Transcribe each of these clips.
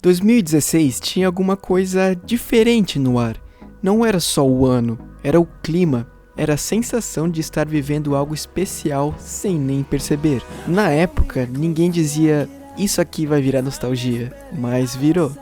2016 tinha alguma coisa diferente no ar. Não era só o ano, era o clima, era a sensação de estar vivendo algo especial sem nem perceber. Na época, ninguém dizia, isso aqui vai virar nostalgia, mas virou,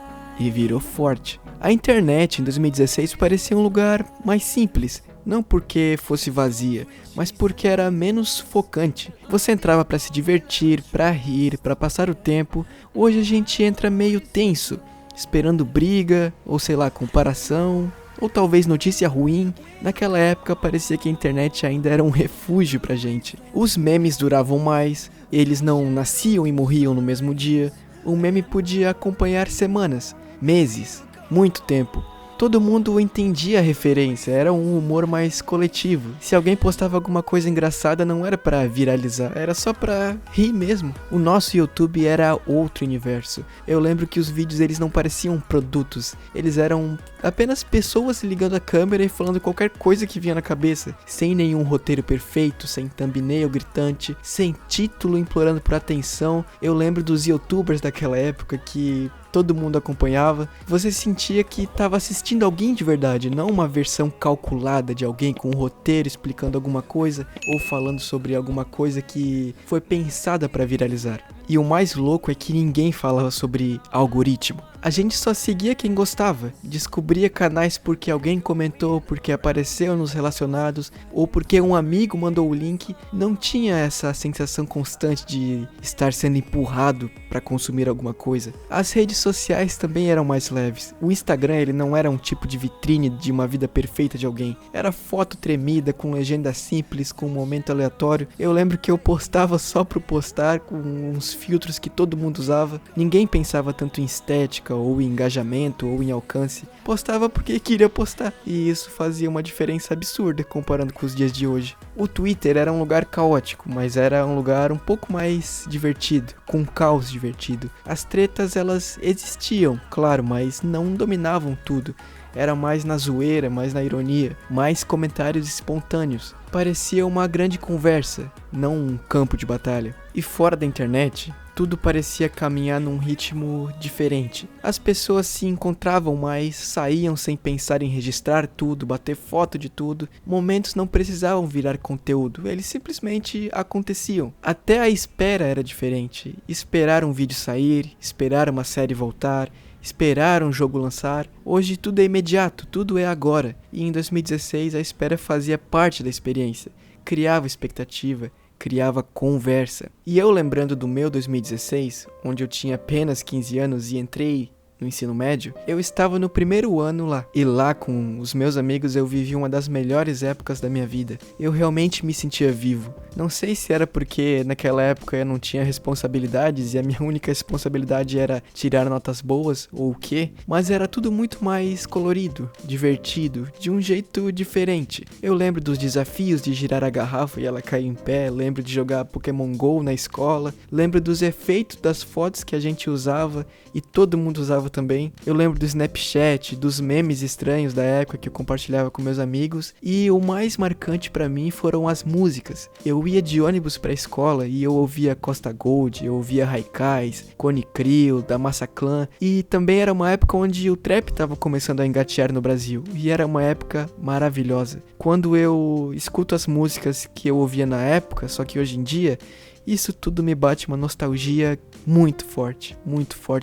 e virou forte. A internet em 2016 parecia um lugar mais simples, não porque fosse vazia, mas porque era menos sufocante. Você entrava para se divertir, para rir, para passar o tempo. Hoje a gente entra meio tenso, esperando briga, ou sei lá, comparação, ou talvez notícia ruim. Naquela época parecia que a internet ainda era um refúgio pra gente. Os memes duravam mais, eles não nasciam e morriam no mesmo dia. O meme podia acompanhar semanas, meses, muito tempo. Todo mundo entendia a referência, era um humor mais coletivo. Se alguém postava alguma coisa engraçada, não era pra viralizar, era só pra rir mesmo. O nosso YouTube era outro universo. Eu lembro que os vídeos eles não pareciam produtos, eles eram apenas pessoas ligando a câmera e falando qualquer coisa que vinha na cabeça, sem nenhum roteiro perfeito, sem thumbnail gritante, sem título implorando por atenção. Eu lembro dos youtubers daquela época que todo mundo acompanhava. Você sentia que estava assistindo alguém de verdade, não uma versão calculada de alguém com um roteiro explicando alguma coisa ou falando sobre alguma coisa que foi pensada para viralizar. E o mais louco é que ninguém falava sobre algoritmo. A gente só seguia quem gostava, descobria canais porque alguém comentou, porque apareceu nos relacionados, ou porque um amigo mandou o link. Não tinha essa sensação constante de estar sendo empurrado para consumir alguma coisa. As redes sociais também eram mais leves. O Instagram ele não era um tipo de vitrine de uma vida perfeita de alguém. Era foto tremida, com legenda simples, com um momento aleatório. Eu lembro que eu postava só pro postar, com uns filtros que todo mundo usava. Ninguém pensava tanto em estética, ou em engajamento, ou em alcance. Postava porque queria postar. E isso fazia uma diferença absurda comparando com os dias de hoje. O Twitter era um lugar caótico, mas era um lugar um pouco mais divertido, com caos divertido. As tretas elas existiam, claro, mas não dominavam tudo. Era mais na zoeira, mais na ironia, mais comentários espontâneos. Parecia uma grande conversa, não um campo de batalha. E fora da internet, tudo parecia caminhar num ritmo diferente. As pessoas se encontravam mais, saíam sem pensar em registrar tudo, bater foto de tudo. Momentos não precisavam virar conteúdo, eles simplesmente aconteciam. Até a espera era diferente. Esperar um vídeo sair, esperar uma série voltar, esperar um jogo lançar. Hoje tudo é imediato, tudo é agora. E em 2016 a espera fazia parte da experiência, criava expectativa, criava conversa. E eu lembrando do meu 2016, onde eu tinha apenas 15 anos e entrei no ensino médio, eu estava no primeiro ano lá. E lá com os meus amigos eu vivi uma das melhores épocas da minha vida. Eu realmente me sentia vivo. Não sei se era porque naquela época eu não tinha responsabilidades e a minha única responsabilidade era tirar notas boas ou o quê, mas era tudo muito mais colorido, divertido, de um jeito diferente. Eu lembro dos desafios de girar a garrafa e ela cair em pé, lembro de jogar Pokémon GO na escola, lembro dos efeitos das fotos que a gente usava e todo mundo usava também. Eu lembro do Snapchat, dos memes estranhos da época que eu compartilhava com meus amigos, e o mais marcante pra mim foram as músicas. Eu ia de ônibus pra escola e eu ouvia Costa Gold, eu ouvia Haikais, Cone Crew, da Massaclan, e também era uma época onde o trap tava começando a engatear no Brasil, e era uma época maravilhosa. Quando eu escuto as músicas que eu ouvia na época, só que hoje em dia, isso tudo me bate uma nostalgia muito forte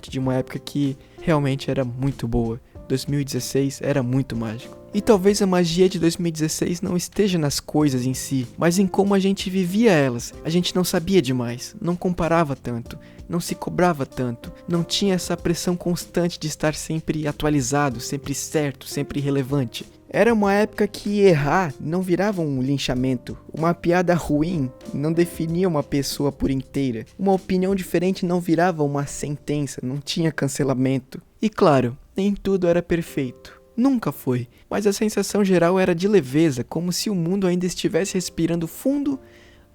de uma época que realmente era muito boa. 2016 era muito mágico. E talvez a magia de 2016 não esteja nas coisas em si, mas em como a gente vivia elas. A gente não sabia demais, não comparava tanto, não se cobrava tanto, não tinha essa pressão constante de estar sempre atualizado, sempre certo, sempre relevante. Era uma época que errar não virava um linchamento, uma piada ruim não definia uma pessoa por inteira, uma opinião diferente não virava uma sentença, não tinha cancelamento. E claro, nem tudo era perfeito. Nunca foi, mas a sensação geral era de leveza, como se o mundo ainda estivesse respirando fundo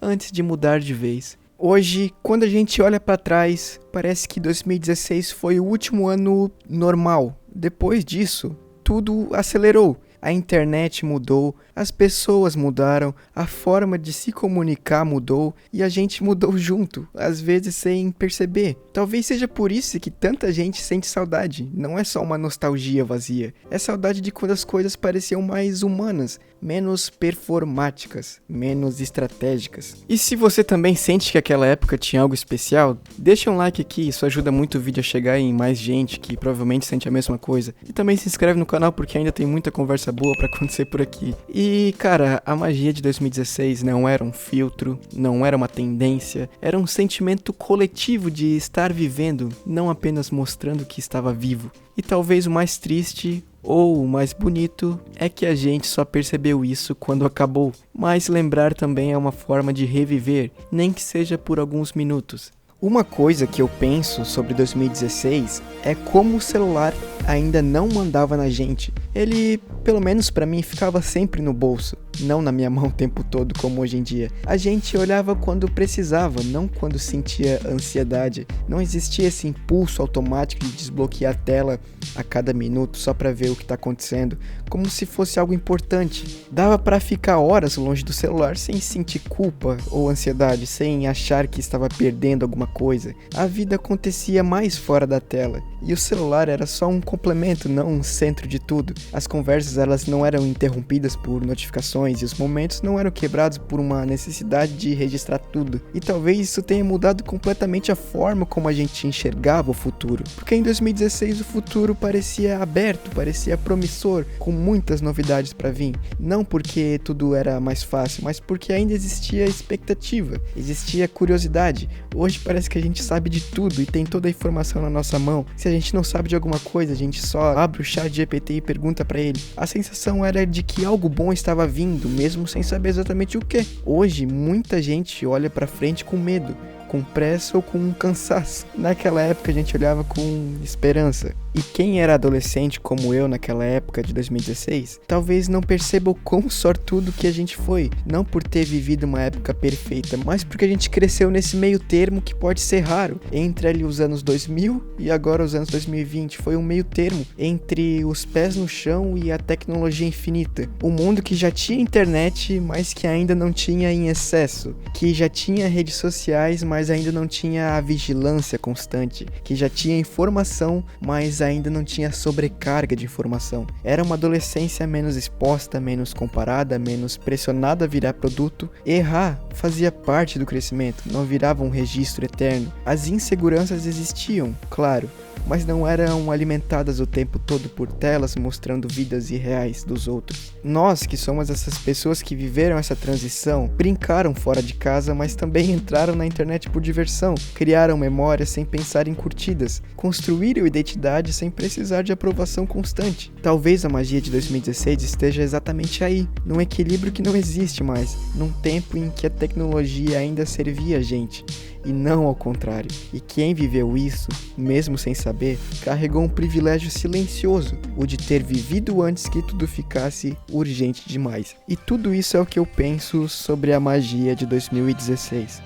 antes de mudar de vez. Hoje, quando a gente olha para trás, parece que 2016 foi o último ano normal. Depois disso, tudo acelerou. A internet mudou, as pessoas mudaram, a forma de se comunicar mudou e a gente mudou junto, às vezes sem perceber. Talvez seja por isso que tanta gente sente saudade. Não é só uma nostalgia vazia, é saudade de quando as coisas pareciam mais humanas, menos performáticas, menos estratégicas. E se você também sente que aquela época tinha algo especial, deixa um like aqui, isso ajuda muito o vídeo a chegar em mais gente que provavelmente sente a mesma coisa. E também se inscreve no canal porque ainda tem muita conversa boa pra acontecer por aqui. E cara, a magia de 2016 não era um filtro, não era uma tendência, era um sentimento coletivo de estar vivendo, não apenas mostrando que estava vivo. E talvez o mais triste ou o mais bonito é que a gente só percebeu isso quando acabou. Mas lembrar também é uma forma de reviver, nem que seja por alguns minutos. Uma coisa que eu penso sobre 2016 é como o celular ainda não mandava na gente. Ele, pelo menos pra mim, ficava sempre no bolso, não na minha mão o tempo todo como hoje em dia. A gente olhava quando precisava, não quando sentia ansiedade. Não existia esse impulso automático de desbloquear a tela a cada minuto só pra ver o que tá acontecendo, como se fosse algo importante. Dava pra ficar horas longe do celular sem sentir culpa ou ansiedade, sem achar que estava perdendo alguma coisa. A vida acontecia mais fora da tela, e o celular era só um complemento, não um centro de tudo. As conversas elas não eram interrompidas por notificações e os momentos não eram quebrados por uma necessidade de registrar tudo. E talvez isso tenha mudado completamente a forma como a gente enxergava o futuro. Porque em 2016 o futuro parecia aberto, parecia promissor, com muitas novidades para vir. Não porque tudo era mais fácil, mas porque ainda existia expectativa, existia curiosidade. Hoje parece que a gente sabe de tudo e tem toda a informação na nossa mão. Se a gente não sabe de alguma coisa, a gente só abre o chat GPT e pergunta pra ele. A sensação era de que algo bom estava vindo, mesmo sem saber exatamente o que. Hoje, muita gente olha pra frente com medo, com pressa ou com cansaço. Naquela época a gente olhava com esperança. E quem era adolescente como eu naquela época de 2016, talvez não perceba o quão sortudo que a gente foi. Não por ter vivido uma época perfeita, mas porque a gente cresceu nesse meio termo que pode ser raro. Entre ali os anos 2000 e agora os anos 2020. Foi um meio termo entre os pés no chão e a tecnologia infinita. Um mundo que já tinha internet, mas que ainda não tinha em excesso. Que já tinha redes sociais, mas ainda não tinha a vigilância constante. Que já tinha informação, mas ainda não tinha sobrecarga de informação. Era uma adolescência menos exposta, menos comparada, menos pressionada a virar produto. Errar fazia parte do crescimento, não virava um registro eterno. As inseguranças existiam, claro, mas não eram alimentadas o tempo todo por telas mostrando vidas irreais dos outros. Nós, que somos essas pessoas que viveram essa transição, brincaram fora de casa, mas também entraram na internet por diversão, criaram memórias sem pensar em curtidas, construíram identidade sem precisar de aprovação constante. Talvez a magia de 2016 esteja exatamente aí, num equilíbrio que não existe mais, num tempo em que a tecnologia ainda servia a gente, e não ao contrário. E quem viveu isso, mesmo sem saber, carregou um privilégio silencioso, o de ter vivido antes que tudo ficasse urgente demais. E tudo isso é o que eu penso sobre a magia de 2016.